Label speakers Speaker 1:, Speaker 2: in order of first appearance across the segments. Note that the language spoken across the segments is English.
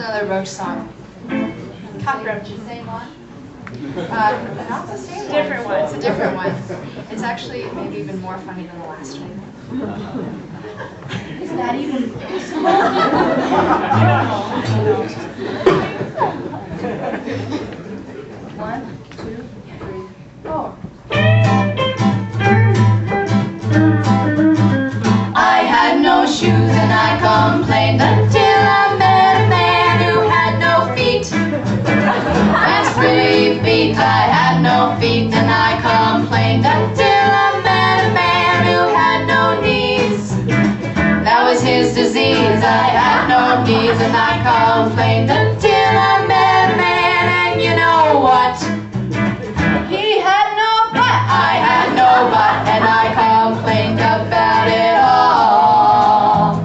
Speaker 1: another Roche song. Cockroach. Same one? Not the same one.
Speaker 2: Different one.
Speaker 1: It's a different one. It's actually maybe even more funny than the last one.
Speaker 2: Is that even One, two, three, four.
Speaker 1: I had no shoes and I complained until I met a man who had no feet. That's 3 feet. I had no feet and I complained until I met a man who had no knees. That was his disease. I had no knees and I complained until I met a man, and you know what? He had no butt. I had no butt and I complained about it all.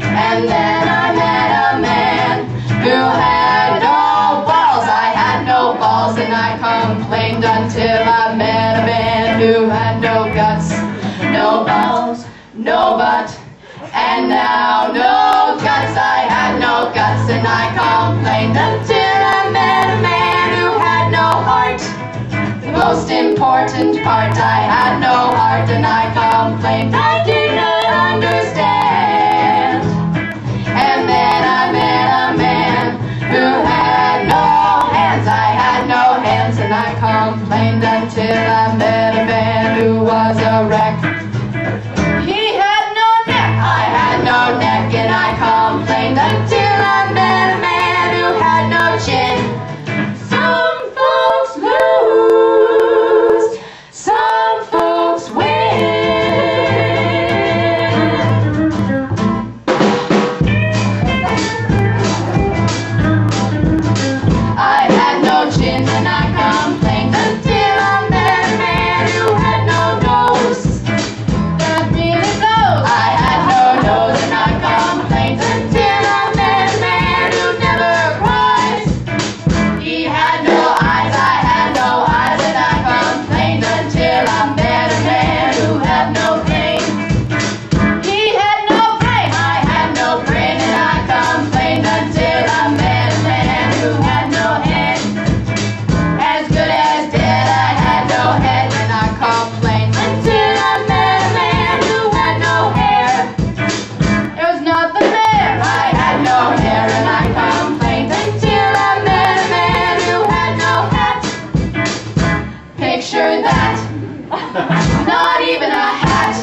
Speaker 1: And then I met a man who had no balls. I had no balls and I complained until I met a man who had no guts, no balls, no butt, and now no guts. I had no guts and I complained until I met a man who had no heart. The most important part, I had no heart and I complained I did not understand. And then I met a man who had no hands. I had no hands and I complained until I met a man who was a wreck. He had no neck. I had no neck and I complained until I met a man who had no chin. Some folks lose, some folks win. I had no chin and I complained until I met a man who had no nose. That really blows. I had no nose and I complained until I met a man who never cries. He had no eyes, I had no eyes and I complained until I met a man who had no brain. He had no brain, I had no brain and I complained until I met a man who had no head. As good as dead, I had no head and I complained until I met a man who had no hair. There was nothing there, I had no hair and I complained until I met a man who had no hat. Picture that, not even a hat.